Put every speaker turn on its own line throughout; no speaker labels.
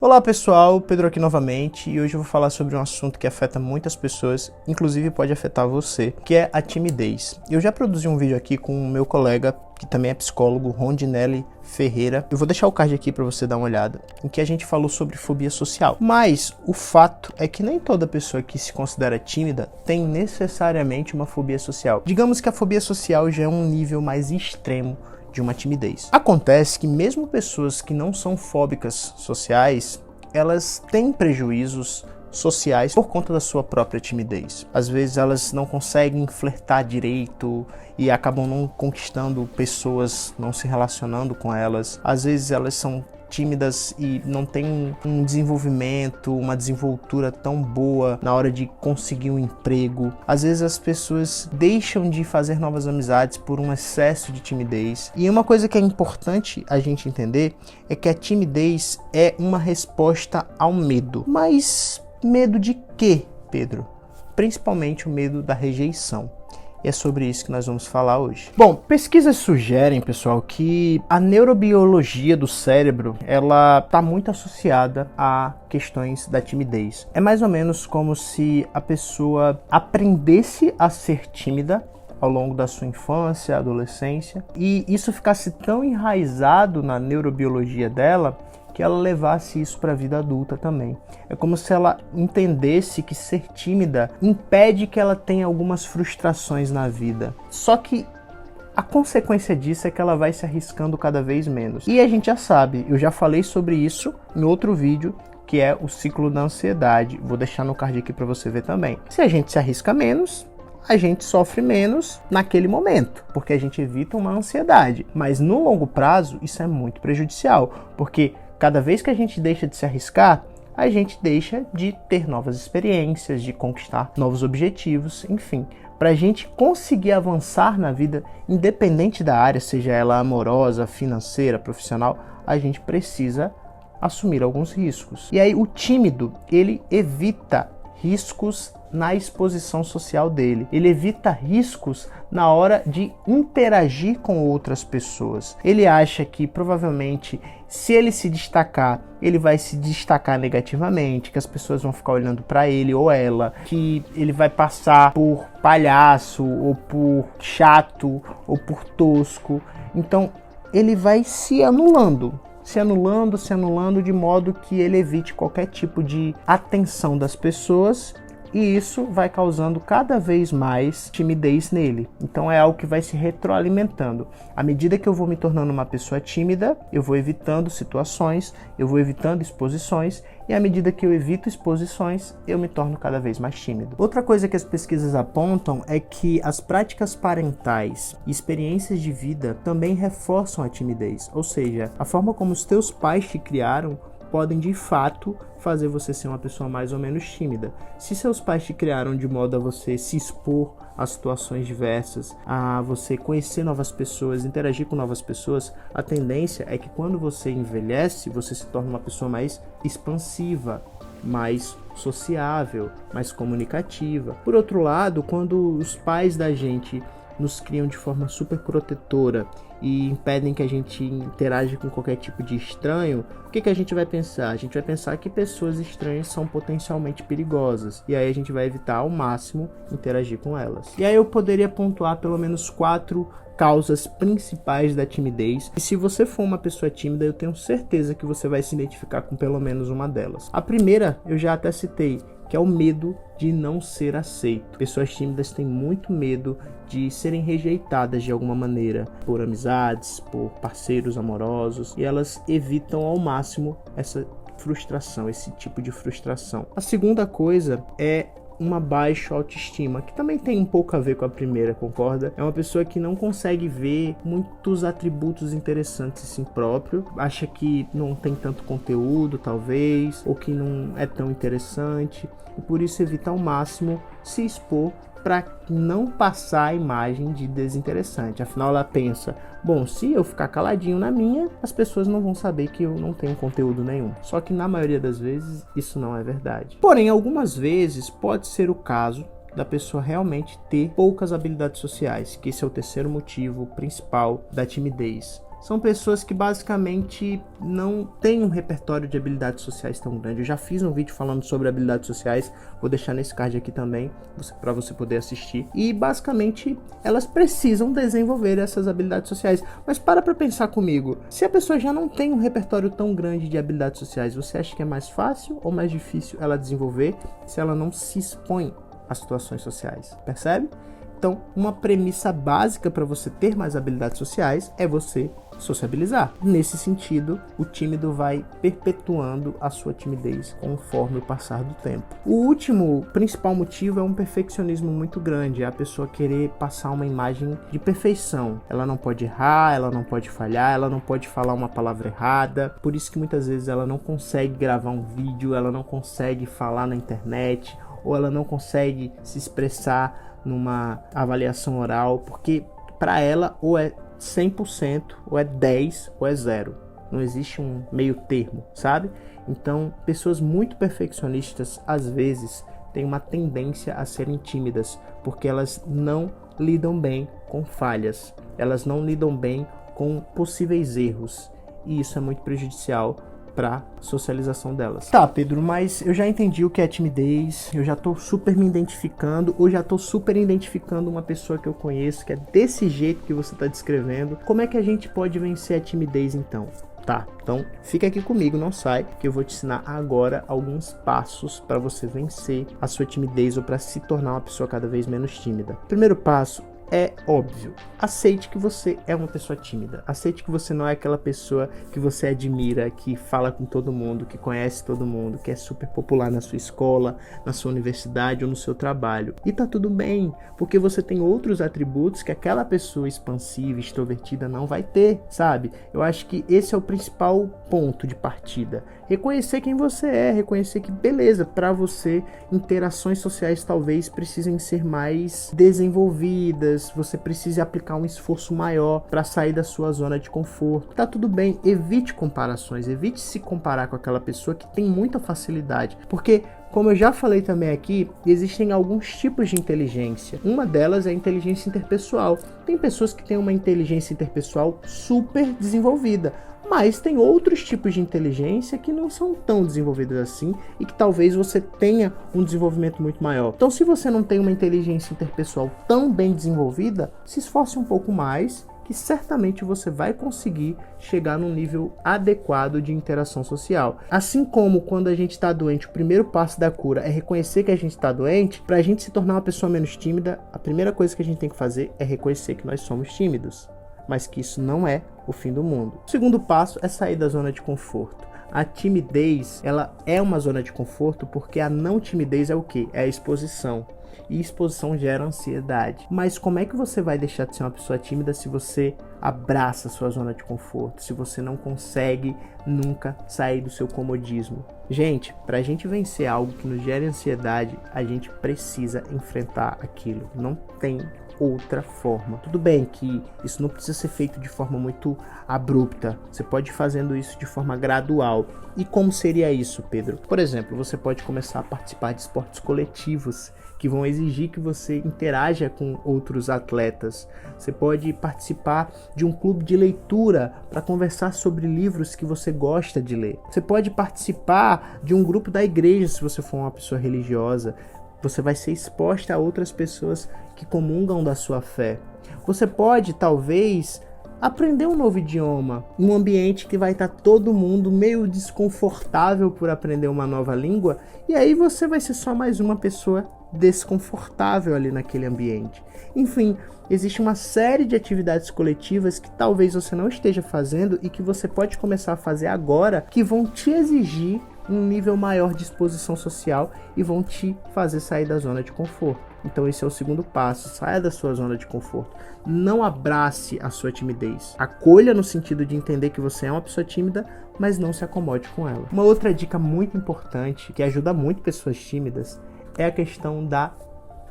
Olá pessoal, Pedro aqui novamente e hoje eu vou falar sobre um assunto que afeta muitas pessoas, inclusive pode afetar você, que é a timidez. Eu já produzi um vídeo aqui com o meu colega, que também é psicólogo, Rondinelli Ferreira. Eu vou deixar o card aqui para você dar uma olhada, em que a gente falou sobre fobia social. Mas o fato é que nem toda pessoa que se considera tímida tem necessariamente uma fobia social. Digamos que a fobia social já é um nível mais extremo de uma timidez. Acontece que mesmo pessoas que não são fóbicas sociais, elas têm prejuízos sociais por conta da sua própria timidez. Às vezes elas não conseguem flertar direito e acabam não conquistando pessoas, não se relacionando com elas. Às vezes elas são tímidas e não tem um desenvolvimento, uma desenvoltura tão boa na hora de conseguir um emprego. Às vezes as pessoas deixam de fazer novas amizades por um excesso de timidez. E uma coisa que é importante a gente entender é que a timidez é uma resposta ao medo. Mas medo de quê, Pedro? Principalmente o medo da rejeição. E é sobre isso que nós vamos falar hoje. Bom, pesquisas sugerem, pessoal, que a neurobiologia do cérebro, ela está muito associada a questões da timidez. É mais ou menos como se a pessoa aprendesse a ser tímida ao longo da sua infância, adolescência, e isso ficasse tão enraizado na neurobiologia dela, que ela levasse isso para a vida adulta também. É como se ela entendesse que ser tímida impede que ela tenha algumas frustrações na vida. Só que a consequência disso é que ela vai se arriscando cada vez menos. E a gente já sabe, eu já falei sobre isso em outro vídeo, que é o ciclo da ansiedade. Vou deixar no card aqui para você ver também. Se a gente se arrisca menos, a gente sofre menos naquele momento, porque a gente evita uma ansiedade. Mas no longo prazo, isso é muito prejudicial, porque cada vez que a gente deixa de se arriscar, a gente deixa de ter novas experiências, de conquistar novos objetivos, enfim. Para a gente conseguir avançar na vida, independente da área, seja ela amorosa, financeira, profissional, a gente precisa assumir alguns riscos. E aí o tímido, ele evita riscos na exposição social dele. Ele evita riscos na hora de interagir com outras pessoas. Ele acha que provavelmente se ele se destacar, ele vai se destacar negativamente, que as pessoas vão ficar olhando para ele ou ela, que ele vai passar por palhaço ou por chato ou por tosco. Então ele vai se anulando de modo que ele evite qualquer tipo de atenção das pessoas. E isso vai causando cada vez mais timidez nele. Então é algo que vai se retroalimentando. À medida que eu vou me tornando uma pessoa tímida, eu vou evitando situações, eu vou evitando exposições, e à medida que eu evito exposições, eu me torno cada vez mais tímido. Outra coisa que as pesquisas apontam é que as práticas parentais e experiências de vida também reforçam a timidez. Ou seja, a forma como os teus pais te criaram podem de fato fazer você ser uma pessoa mais ou menos tímida. Se seus pais te criaram de modo a você se expor a situações diversas, a você conhecer novas pessoas, interagir com novas pessoas, a tendência é que quando você envelhece, você se torna uma pessoa mais expansiva, mais sociável, mais comunicativa. Por outro lado, quando os pais da gente nos criam de forma super protetora e impedem que a gente interaja com qualquer tipo de estranho, o que a gente vai pensar? A gente vai pensar que pessoas estranhas são potencialmente perigosas, e aí a gente vai evitar ao máximo interagir com elas. E aí eu poderia pontuar pelo menos 4 causas principais da timidez, e se você for uma pessoa tímida, eu tenho certeza que você vai se identificar com pelo menos uma delas. A primeira, eu já até citei, que é o medo de não ser aceito. Pessoas tímidas têm muito medo de serem rejeitadas de alguma maneira, por amizades, por parceiros amorosos, e elas evitam ao máximo essa frustração, esse tipo de frustração. A segunda coisa é uma baixa autoestima, que também tem um pouco a ver com a primeira, concorda? É uma pessoa que não consegue ver muitos atributos interessantes em si próprio, acha que não tem tanto conteúdo, talvez, ou que não é tão interessante, e por isso evita ao máximo se expor para não passar a imagem de desinteressante. Afinal, ela pensa, bom, se eu ficar caladinho na minha, as pessoas não vão saber que eu não tenho conteúdo nenhum. Só que na maioria das vezes, isso não é verdade. Porém, algumas vezes pode ser o caso da pessoa realmente ter poucas habilidades sociais, que esse é o terceiro motivo principal da timidez. são pessoas que basicamente não têm um repertório de habilidades sociais tão grande. Eu já fiz um vídeo falando sobre habilidades sociais, vou deixar nesse card aqui também, para você poder assistir. E basicamente elas precisam desenvolver essas habilidades sociais. Mas para pensar comigo, se a pessoa já não tem um repertório tão grande de habilidades sociais, você acha que é mais fácil ou mais difícil ela desenvolver se ela não se expõe às situações sociais? Percebe? Então, uma premissa básica para você ter mais habilidades sociais é você sociabilizar. Nesse sentido, o tímido vai perpetuando a sua timidez conforme o passar do tempo. O último principal motivo é um perfeccionismo muito grande, é a pessoa querer passar uma imagem de perfeição. Ela não pode errar, ela não pode falhar, ela não pode falar uma palavra errada, por isso que muitas vezes ela não consegue gravar um vídeo, ela não consegue falar na internet, ou ela não consegue se expressar numa avaliação oral, porque para ela ou é 100%, ou é 10%, ou é 0%. Não existe um meio termo, sabe? Então, pessoas muito perfeccionistas, às vezes, têm uma tendência a serem tímidas, porque elas não lidam bem com falhas, elas não lidam bem com possíveis erros, e isso é muito prejudicial para socialização delas. Tá, Pedro, mas eu já entendi o que é timidez, eu já tô super me identificando, ou já tô super identificando uma pessoa que eu conheço, que é desse jeito que você tá descrevendo. Como é que a gente pode vencer a timidez então? Tá, então fica aqui comigo, não sai, que eu vou te ensinar agora alguns passos para você vencer a sua timidez ou para se tornar uma pessoa cada vez menos tímida. Primeiro passo é óbvio, aceite que você é uma pessoa tímida, aceite que você não é aquela pessoa que você admira, que fala com todo mundo, que conhece todo mundo, que é super popular na sua escola, na sua universidade ou no seu trabalho. E tá tudo bem, porque você tem outros atributos que aquela pessoa expansiva, extrovertida não vai ter, sabe? Eu acho que esse é o principal ponto de partida. Reconhecer quem você é, reconhecer que, beleza, para você, interações sociais talvez precisem ser mais desenvolvidas, você precisa aplicar um esforço maior para sair da sua zona de conforto. Tá tudo bem, evite comparações, evite se comparar com aquela pessoa que tem muita facilidade, porque como eu já falei também aqui, existem alguns tipos de inteligência. Uma delas é a inteligência interpessoal. Tem pessoas que têm uma inteligência interpessoal super desenvolvida, mas tem outros tipos de inteligência que não são tão desenvolvidos assim e que talvez você tenha um desenvolvimento muito maior. Então, se você não tem uma inteligência interpessoal tão bem desenvolvida, se esforce um pouco mais, que certamente você vai conseguir chegar num nível adequado de interação social. Assim como quando a gente está doente, o primeiro passo da cura é reconhecer que a gente está doente. Para a gente se tornar uma pessoa menos tímida, a primeira coisa que a gente tem que fazer é reconhecer que nós somos tímidos, mas que isso não é o fim do mundo. O segundo passo é sair da zona de conforto. A timidez, ela é uma zona de conforto porque a não timidez é o quê? É a exposição. E exposição gera ansiedade. Mas como é que você vai deixar de ser uma pessoa tímida se você abraça a sua zona de conforto? Se você não consegue nunca sair do seu comodismo? Gente, para a gente vencer algo que nos gere ansiedade, a gente precisa enfrentar aquilo. Não tem outra forma. Tudo bem que isso não precisa ser feito de forma muito abrupta. Você pode ir fazendo isso de forma gradual. E como seria isso, Pedro? Por exemplo, você pode começar a participar de esportes coletivos que vão exigir que você interaja com outros atletas. Você pode participar de um clube de leitura para conversar sobre livros que você gosta de ler. Você pode participar de um grupo da igreja se você for uma pessoa religiosa. Você vai ser exposta a outras pessoas que comungam da sua fé. Você pode, talvez, aprender um novo idioma, em um ambiente que vai estar todo mundo meio desconfortável por aprender uma nova língua, e aí você vai ser só mais uma pessoa desconfortável ali naquele ambiente. Enfim, existe uma série de atividades coletivas que talvez você não esteja fazendo e que você pode começar a fazer agora, que vão te exigir um nível maior de exposição social e vão te fazer sair da zona de conforto. Então esse é o segundo passo, saia da sua zona de conforto. Não abrace a sua timidez. Acolha no sentido de entender que você é uma pessoa tímida, mas não se acomode com ela. Uma outra dica muito importante, que ajuda muito pessoas tímidas, é a questão da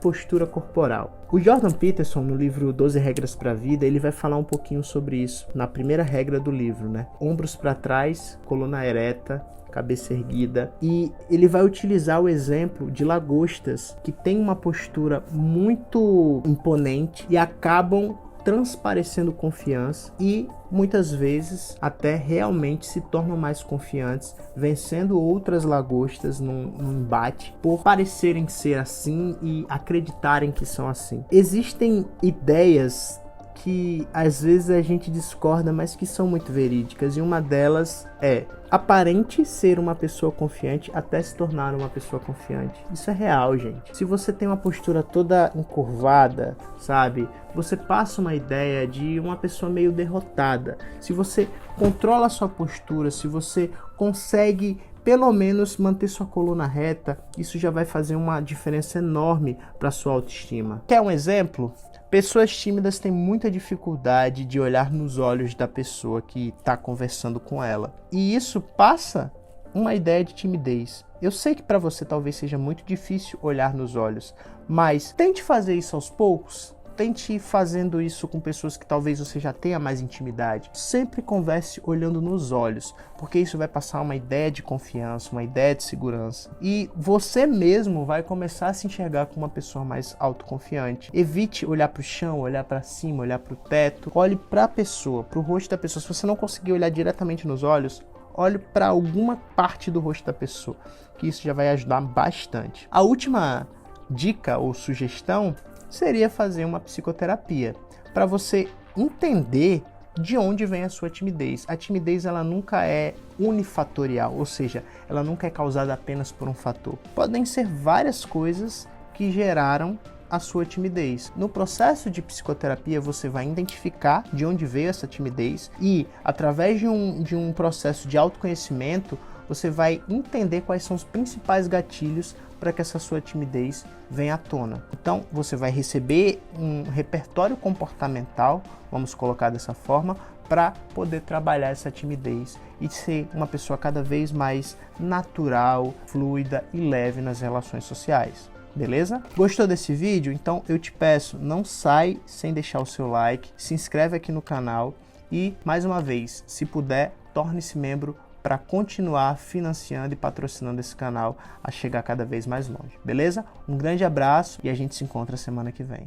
postura corporal. O Jordan Peterson, no livro 12 Regras para a Vida, ele vai falar um pouquinho sobre isso, na primeira regra do livro, né? Ombros para trás, coluna ereta, cabeça erguida, e ele vai utilizar o exemplo de lagostas que têm uma postura muito imponente e acabam transparecendo confiança e muitas vezes até realmente se tornam mais confiantes, vencendo outras lagostas num embate por parecerem ser assim e acreditarem que são assim. Existem ideias que às vezes a gente discorda, mas que são muito verídicas, e uma delas é: aparente ser uma pessoa confiante até se tornar uma pessoa confiante. Isso é real, gente. Se você tem uma postura toda encurvada, sabe? Você passa uma ideia de uma pessoa meio derrotada. Se você controla a sua postura, se você consegue pelo menos manter sua coluna reta, isso já vai fazer uma diferença enorme para sua autoestima. Quer um exemplo? Pessoas tímidas têm muita dificuldade de olhar nos olhos da pessoa que está conversando com ela. E isso passa uma ideia de timidez. Eu sei que para você talvez seja muito difícil olhar nos olhos, mas tente fazer isso aos poucos. Tente ir fazendo isso com pessoas que talvez você já tenha mais intimidade. Sempre converse olhando nos olhos, porque isso vai passar uma ideia de confiança, uma ideia de segurança. E você mesmo vai começar a se enxergar como uma pessoa mais autoconfiante. Evite olhar para o chão, olhar para cima, olhar para o teto. Olhe para a pessoa, para o rosto da pessoa. Se você não conseguir olhar diretamente nos olhos, olhe para alguma parte do rosto da pessoa, que isso já vai ajudar bastante. A última dica ou sugestão seria fazer uma psicoterapia, para você entender de onde vem a sua timidez. A timidez, ela nunca é unifatorial, ou seja, ela nunca é causada apenas por um fator. Podem ser várias coisas que geraram a sua timidez. No processo de psicoterapia, você vai identificar de onde veio essa timidez e, através de um processo de autoconhecimento, você vai entender quais são os principais gatilhos para que essa sua timidez venha à tona. Então, você vai receber um repertório comportamental, vamos colocar dessa forma, para poder trabalhar essa timidez e ser uma pessoa cada vez mais natural, fluida e leve nas relações sociais. Beleza? Gostou desse vídeo? Então eu te peço, não sai sem deixar o seu like, se inscreve aqui no canal e, mais uma vez, se puder, torne-se membro para continuar financiando e patrocinando esse canal a chegar cada vez mais longe, beleza? Um grande abraço e a gente se encontra semana que vem.